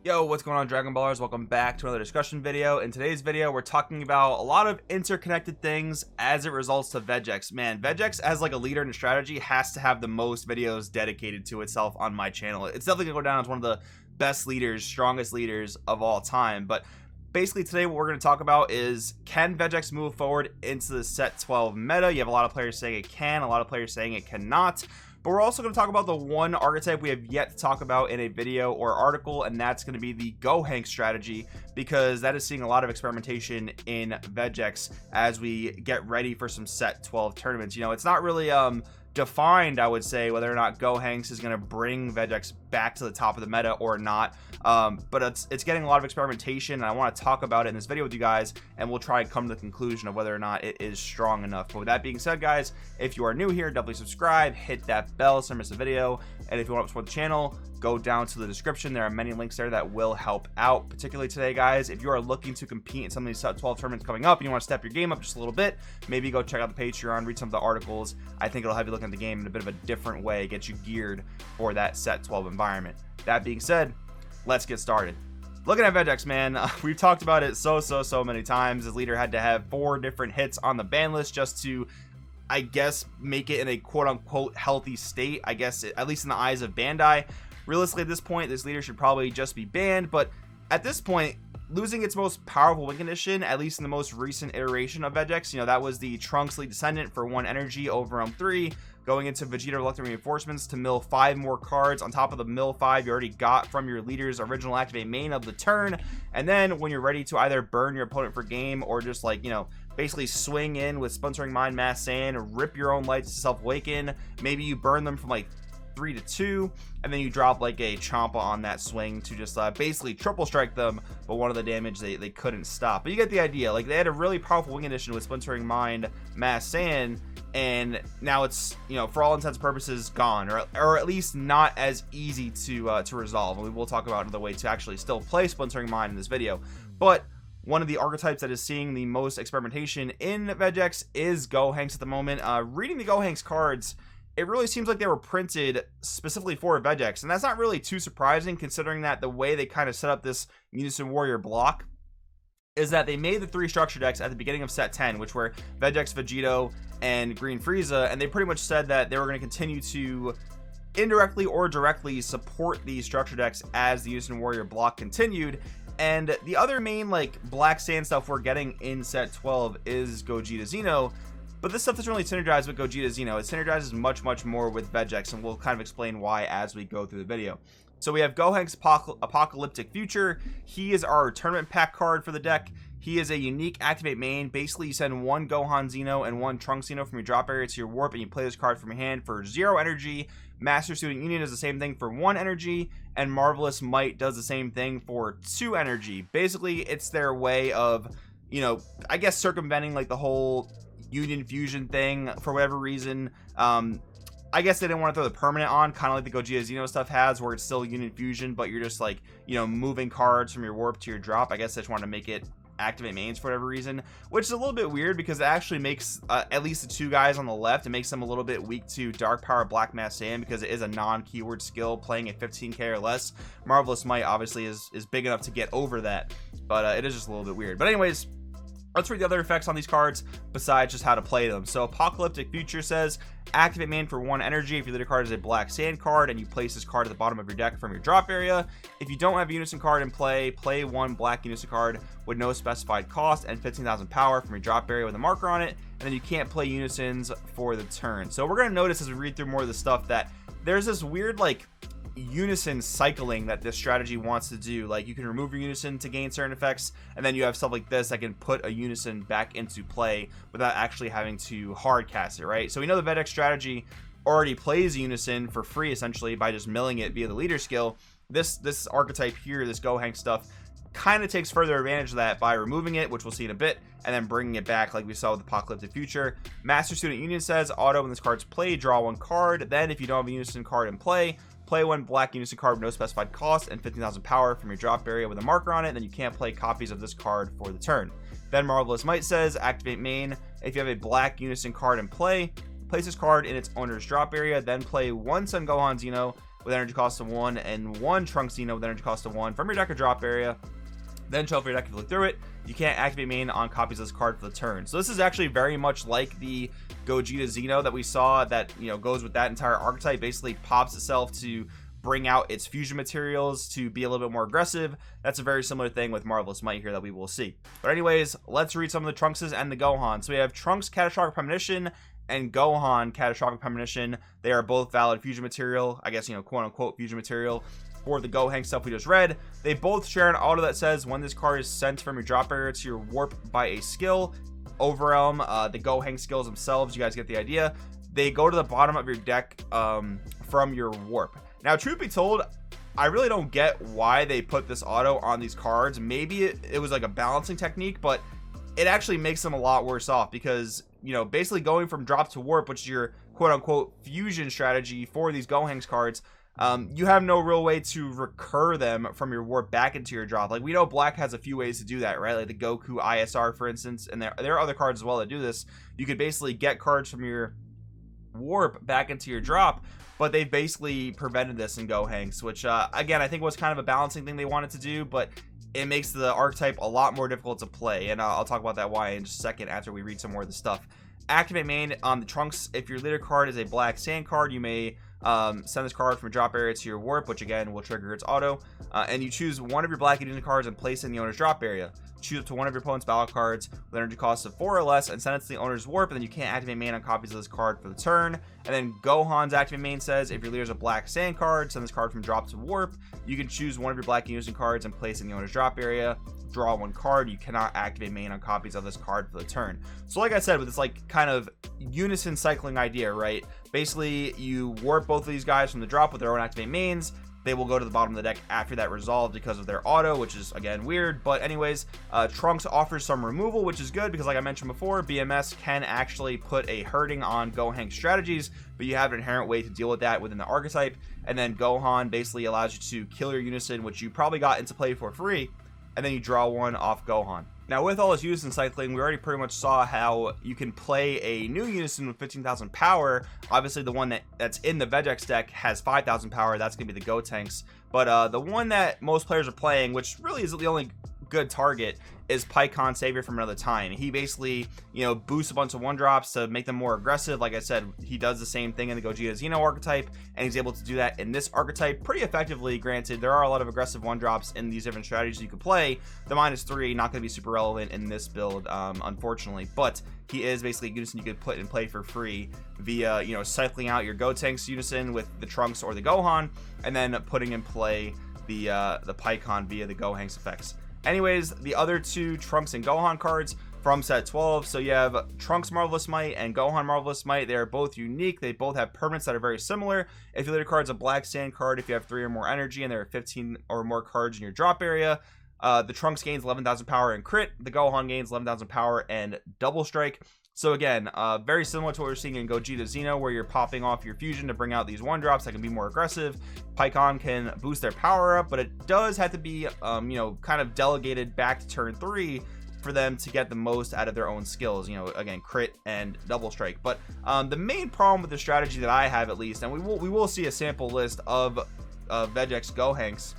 Yo, what's going on, Dragon Ballers? Welcome back to another discussion video. In today's video, we're talking about a lot of interconnected things as it results to Vegeks. Man, Vegeks as like a leader in strategy has to have the most videos dedicated to itself on my channel. It's definitely gonna go down as one of the best leaders, strongest leaders of all time. But basically today what we're going to talk about is, can Vegeks move forward into the set 12 meta? You have a lot of players saying it can, a lot of players saying it cannot. But we're also going to talk about the one archetype we have yet to talk about in a video or article, and that's going to be the Gohanks strategy, because that is seeing a lot of experimentation in Vegeks as we get ready for some set 12 tournaments. You know, it's not really defined, I would say, whether or not Gohanks is going to bring Vegeks back to the top of the meta or not, but it's getting a lot of experimentation, and I want to talk about it in this video with you guys, and we'll try and come to the conclusion of whether or not it is strong enough. But with that being said, guys, if you are new here, definitely subscribe, hit that bell so you don't miss a video, and if you want to support the channel, go down to the description. There are many links there that will help out, particularly today, guys. If you are looking to compete in some of these set 12 tournaments coming up and you want to step your game up just a little bit, maybe go check out the Patreon, read some of the articles. I think it'll have you look at the game in a bit of a different way, get you geared for that set 12 environment. That being said, let's get started. Looking at Vegeks, man, we've talked about it so many times. This leader had to have 4 different hits on the ban list just to, I guess, make it in a quote-unquote healthy state, I guess, at least in the eyes of Bandai. Realistically, at this point, this leader should probably just be banned, but at this point, losing its most powerful win condition, at least in the most recent iteration of Vegeks, you know, that was the Trunks lead descendant for 1 energy over 3, going into Vegeta Reluctant Reinforcements to mill 5 more cards on top of the mill 5 you already got from your leader's original activate main of the turn. And then when you're ready to either burn your opponent for game or just, like, you know, basically swing in with Splintering Mind, Mass Sand, rip your own lights to self-awaken, maybe you burn them from like 3 to 2, and then you drop like a Champa on that swing to just basically triple strike them, but one of the damage they couldn't stop. But you get the idea. Like, they had a really powerful wing condition with Splintering Mind, Mass Sand, and now it's, you know, for all intents and purposes, gone, or at least not as easy to resolve. And we will talk about another way to actually still play Splintering Mind in this video. But one of the archetypes that is seeing the most experimentation in Vegeks is Gohanks at the moment. Reading the Gohanks cards, it really seems like they were printed specifically for Vegeks, and that's not really too surprising, considering that the way they kind of set up this Unison Warrior block is that they made the 3 structure decks at the beginning of set 10, which were Vegeks, Vegito, and Green Frieza, and they pretty much said that they were going to continue to indirectly or directly support these structure decks as the Unison Warrior block continued. And the other main, like, Black Sand stuff we're getting in set 12 is Gogeta Xeno. But this stuff doesn't really synergize with Gogeta Xeno. It synergizes much more with Vegeks, and we'll kind of explain why as we go through the video. So we have Gohanks Apocalyptic Future. He is our tournament pack card for the deck. He is a unique activate main. Basically, you send 1 Gohan Xeno and 1 Trunks Xeno from your drop area to your warp, and you play this card from your hand for 0 energy. Master Student Union does the same thing for 1 energy, and Marvelous Might does the same thing for 2 energy. Basically, it's their way of, you know, I guess circumventing like the whole Union Fusion thing for whatever reason. I guess they didn't want to throw the permanent on, kind of like the Gogeta Xeno stuff has, where it's still Union Fusion, but you're just, like, you know, moving cards from your warp to your drop. I guess they just wanted to make it activate mains for whatever reason, which is a little bit weird because it actually makes at least the 2 guys on the left, it makes them a little bit weak to Dark Power Black Mass Sand, because it is a non-keyword skill playing at 15k or less. Marvelous Might obviously is big enough to get over that, but it is just a little bit weird. But anyways, let's read the other effects on these cards besides just how to play them. So Apocalyptic Future says, activate main for 1 energy if your leader card is a Black Sand card and you place this card at the bottom of your deck from your drop area. If you don't have a Unison card in play, play 1 Black Unison card with no specified cost and 15,000 power from your drop area with a marker on it, and then you can't play Unisons for the turn. So we're going to notice as we read through more of the stuff that there's this weird, like, Unison cycling that this strategy wants to do. Like, you can remove your Unison to gain certain effects, and then you have stuff like this that can put a Unison back into play without actually having to hard cast it, right? So we know the Vegeks strategy already plays Unison for free essentially by just milling it via the leader skill. This archetype here, this Gohanks stuff, kind of takes further advantage of that by removing it, which we'll see in a bit, and then bringing it back like we saw with Apocalyptic Future. Master Student Union says, auto when this card's played, draw 1 card. Then if you don't have a Unison card in play, play 1 Black Unison card with no specified cost and 15,000 power from your drop area with a marker on it. Then you can't play copies of this card for the turn. Then Marvelous Might says, activate main if you have a Black Unison card in play, place this card in its owner's drop area, then play 1 Son Gohan Xeno with energy cost of 1 and 1 Trunks Xeno with energy cost of 1 from your deck or drop area. Then shuffle your deck if you look through it. You can't activate main on copies of this card for the turn. So this is actually very much like the Gogeta Xeno that we saw that, you know, goes with that entire archetype. Basically pops itself to bring out its fusion materials to be a little bit more aggressive. That's a very similar thing with Marvelous Might here that we will see. But anyways, let's read some of the Trunkses and the Gohan. So we have Trunks Catastrophic Premonition and Gohan Catastrophic Premonition. They are both valid fusion material, I guess, you know, quote unquote fusion material for the Gohanks stuff we just read. They both share an auto that says when this card is sent from your drop area to your warp by a skill, Overwhelm, the Gohank skills themselves, you guys get the idea. They go to the bottom of your deck from your warp. Now, truth be told, I really don't get why they put this auto on these cards. Maybe it was like a balancing technique, but it actually makes them a lot worse off because, you know, basically going from drop to warp, which is your quote unquote fusion strategy for these Gohanks cards, you have no real way to recur them from your warp back into your drop. Like, we know black has a few ways to do that, right? Like the Goku ISR, for instance, and there are other cards as well that do this. You could basically get cards from your warp back into your drop, but they've basically prevented this in Gohanks, which again, I think was kind of a balancing thing they wanted to do, but it makes the archetype a lot more difficult to play, and I'll talk about that why in just a second after we read some more of the stuff. Activate main on the Trunks. If your leader card is a black sand card, you may send this card from a drop area to your warp, which again will trigger its auto, and you choose one of your black unit cards and place it in the owner's drop area. Choose up to one of your opponent's battle cards with energy cost of 4 or less and send it to the owner's warp, and then you can't activate main on copies of this card for the turn. And then Gohan's activate main says if your leader's a black sand card, send this card from drop to warp. You can choose one of your black unison cards and place it in the owner's drop area. Draw one card. You cannot activate main on copies of this card for the turn. So like I said, with this like kind of unison cycling idea, right? Basically, you warp both of these guys from the drop with their own activate mains. They will go to the bottom of the deck after that resolve because of their auto, which is again weird. But anyways, Trunks offers some removal, which is good because like I mentioned before, BMS can actually put a hurting on Gohank strategies, but you have an inherent way to deal with that within the archetype. And then Gohan basically allows you to kill your unison, which you probably got into play for free, and then you draw one off Gohan. Now, with all this unison cycling, we already pretty much saw how you can play a new unison with 15,000 power. Obviously, the one that's in the Vegeks deck has 5,000 power. That's going to be the Gohanks. But the one that most players are playing, which really is the only good target, is Pycon Savior from Another Time. He basically, you know, boosts a bunch of 1-drops to make them more aggressive. Like I said, he does the same thing in the Gogeta Xeno archetype, and he's able to do that in this archetype pretty effectively. Granted, there are a lot of aggressive 1-drops in these different strategies you could play. The -3 not going to be super relevant in this build, unfortunately, but he is basically a unison you could put in play for free via, you know, cycling out your Gotenks unison with the Trunks or the Gohan, and then putting in play the Pycon via the Gohanks effects. Anyways, the other two Trunks and Gohan cards from set 12. So you have Trunks Marvelous Might and Gohan Marvelous Might. They are both unique. They both have permanents that are very similar. If your leader card's a black sand card, if you have 3 or more energy and there are 15 or more cards in your drop area, the Trunks gains 11,000 power and crit. The Gohan gains 11,000 power and double strike. So again, very similar to what we're seeing in Gogeta Xeno, where you're popping off your fusion to bring out these 1-drops that can be more aggressive. Pycon can boost their power up, but it does have to be, you know, kind of delegated back to turn 3 for them to get the most out of their own skills. You know, again, crit and double strike. But the main problem with the strategy that I have, at least, and we will see a sample list of Vegeks Gohanks.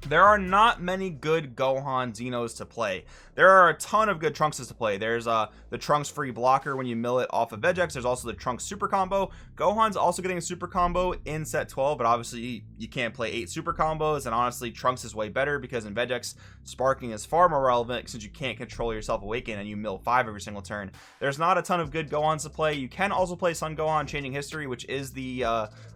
There are not many good Gohan Xenos to play. There are a ton of good Trunkses to play. There's the Trunks free blocker when you mill it off of Vegeks. There's also the Trunks super combo. Gohan's also getting a super combo in set 12, but obviously you can't play 8 super combos, and honestly Trunks is way better because in Vegeks sparking is far more relevant since you can't control yourself awaken and you mill 5 every single turn. There's not a ton of good Gohans to play. You can also play Sun Gohan Changing History, which is the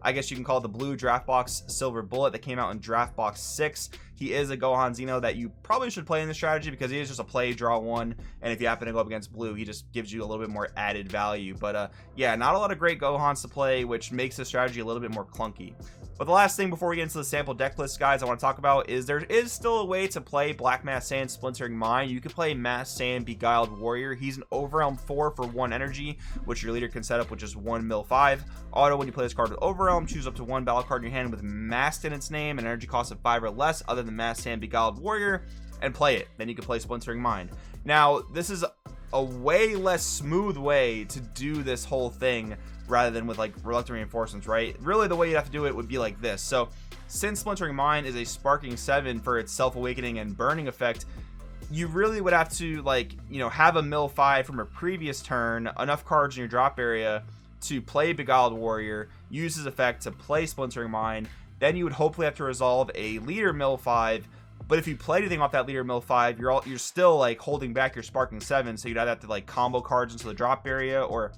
I guess you can call it the blue draft box silver bullet that came out in draft box 6. He is a Gohan Xeno that you probably should play in this strategy because he is just a play, draw 1, and if you happen to go up against blue, he just gives you a little bit more added value. But yeah, not a lot of great Gohans to play, which makes the strategy a little bit more clunky. But the last thing before we get into the sample deck list, guys, I want to talk about is there is still a way to play Black Mass Sand Splintering Mind. You can play Mass Sand Beguiled Warrior. He's an Overwhelm 4 for 1 energy, which your leader can set up with just 1 mil 5. Auto, when you play this card with Overwhelm, choose up to 1 battle card in your hand with Masked in its name, an energy cost of 5 or less other than Mass Sand Beguiled Warrior, and play it. Then you can play Splintering Mind. Now, this is a way less smooth way to do this whole thing rather than with like reluctant reinforcements, right? Really the way you have to do it would be like this. So since Splintering Mine is a sparking 7 for its self-awakening and burning effect, you really would have to, like, you know, have a mill 5 from a previous turn, enough cards in your drop area to play Beguiled Warrior, use his effect to play Splintering Mine. Then you would hopefully have to resolve a leader mill 5. But if you play anything off that leader mill 5, you're still like holding back your sparking 7, so you'd either have to like combo cards into the drop area, or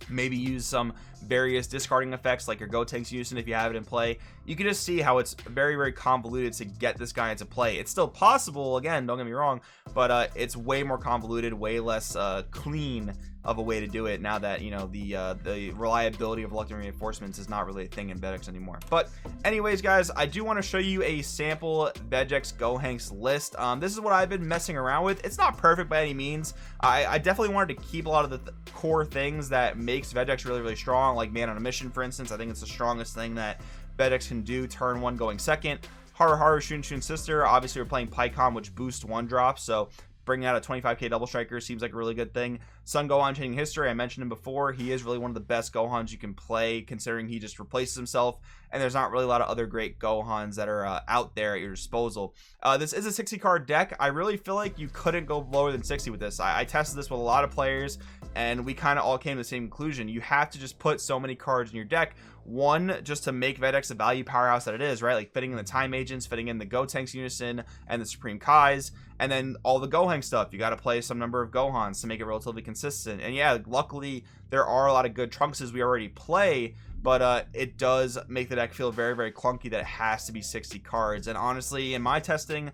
maybe use some various discarding effects like your Gohanks Unison if you have it in play. You can just see how it's very, very convoluted to get this guy into play. It's still possible, again, don't get me wrong, but it's way more convoluted, way less clean of a way to do it now that, you know, the reliability of reluctant reinforcements is not really a thing in Vegeks anymore. But anyways, guys, I do want to show you a sample Vegeks Gohanks list. This is what I've been messing around with. It's not perfect by any means. I definitely wanted to keep a lot of the core things that makes Vegeks really, really strong, like Man on a Mission, for instance. I think it's the strongest thing that Vegeks can do turn 1 going second. Haru Haru Shun Shun Sister, obviously we're playing Pycon, which boosts 1-drop, so bringing out a 25k double striker seems like a really good thing. Sun Gohan Changing History, I mentioned him before. He is really one of the best Gohans you can play, considering he just replaces himself, and there's not really a lot of other great Gohans that are out there at your disposal. This is a 60 card deck. I really feel like you couldn't go lower than 60 with this. I tested this with a lot of players, and we kind of all came to the same conclusion. You have to just put so many cards in your deck. One, just to make Vegeks the value powerhouse that it is, right? Like fitting in the Time Agents, fitting in the Gohanks Unison and the Supreme Kais, and then all the Gohanks stuff. You got to play some number of Gohans to make it relatively consistent. And yeah, luckily there are a lot of good Trunkses we already play, but it does make the deck feel very, very clunky that it has to be 60 cards. And honestly, in my testing,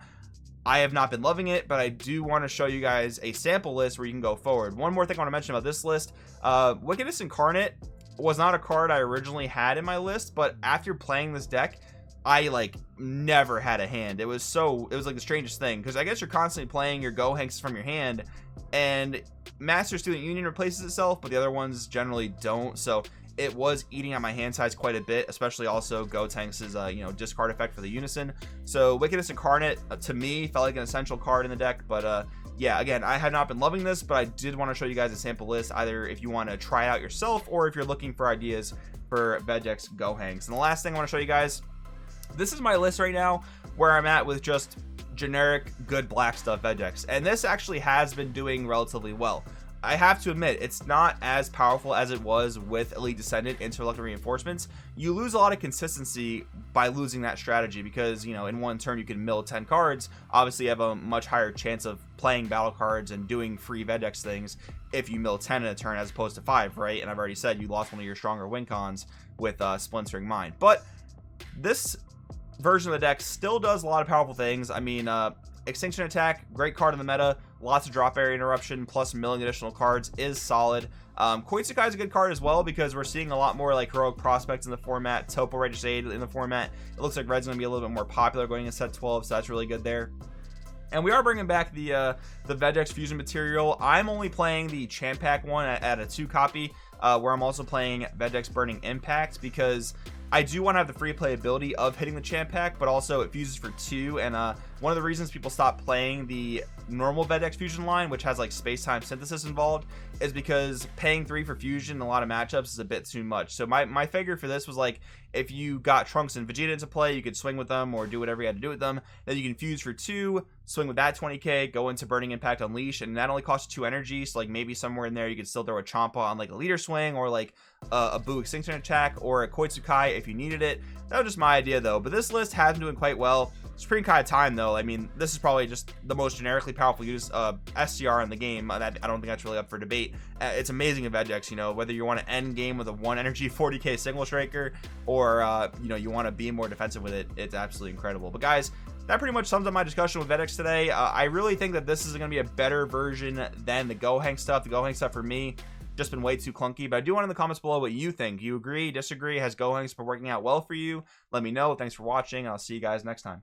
I have not been loving it, but I do want to show you guys a sample list where you can go forward. One more thing I want to mention about this list, Wickedness Incarnate was not a card I originally had in my list, but after playing this deck, I like never had a hand. It was like the strangest thing, because I guess you're constantly playing your Gohanks from your hand, and Master Student Union replaces itself, but the other ones generally don't. So it was eating at my hand size quite a bit, especially also Gohanks's you know, discard effect for the Unison. So Wickedness Incarnate to me felt like an essential card in the deck, but yeah, again, I have not been loving this, but I did want to show you guys a sample list, either if you want to try it out yourself or if you're looking for ideas for Vegeks Gohanks. And the last thing I want to show you guys, this is my list right now where I'm at with just generic good black stuff Vegeks, and this actually has been doing relatively well. I have to admit, it's not as powerful as it was with Elite Descendant into Reluctant Reinforcements. You lose a lot of consistency by losing that strategy, because, you know, in one turn you can mill 10 cards. Obviously you have a much higher chance of playing battle cards and doing free Vegeks things if you mill 10 in a turn as opposed to 5, right? And I've already said you lost one of your stronger win cons with Splintering Mine. But this version of the deck still does a lot of powerful things. I mean, Extinction Attack, great card in the meta, lots of drop area interruption, plus milling additional cards is solid. Koitsukai is a good card as well, because we're seeing a lot more like Heroic Prospects in the format, Topo Righteous Aid in the format. It looks like Red's going to be a little bit more popular going in set 12, so that's really good there. And we are bringing back the Vegeks Fusion material. I'm only playing the Champ Pack one at a 2 copy, where I'm also playing Vegeks Burning Impact, because I do want to have the free playability of hitting the Champ Pack, but also it fuses for 2, and one of the reasons people stop playing the normal Vegeks Fusion line, which has like space-time synthesis involved, is because paying 3 for Fusion in a lot of matchups is a bit too much. So my figure for this was like, if you got Trunks and Vegeta into play, you could swing with them or do whatever you had to do with them. Then you can fuse for 2, swing with that 20k, go into Burning Impact Unleash, and that only costs 2 energy. So like maybe somewhere in there you could still throw a Champa on like a leader swing, or like a Buu Extinction Attack, or a Koitsukai if you needed it. That was just my idea though. But this list has been doing quite well. Supreme Kai Time though, I mean, this is probably just the most generically powerful use SCR in the game. I don't think that's really up for debate. It's amazing in Vegeks, you know, whether you want to end game with a 1 energy 40k single striker, or you know, you want to be more defensive with it. It's absolutely incredible. But guys, that pretty much sums up my discussion with Vegeks today. I really think that this is going to be a better version than the Gohanks stuff. The Gohanks stuff for me just been way too clunky, but I do want in the comments below what you think. You agree, disagree? Has Gohanks been working out well for you? Let me know. Thanks for watching. I'll see you guys next time.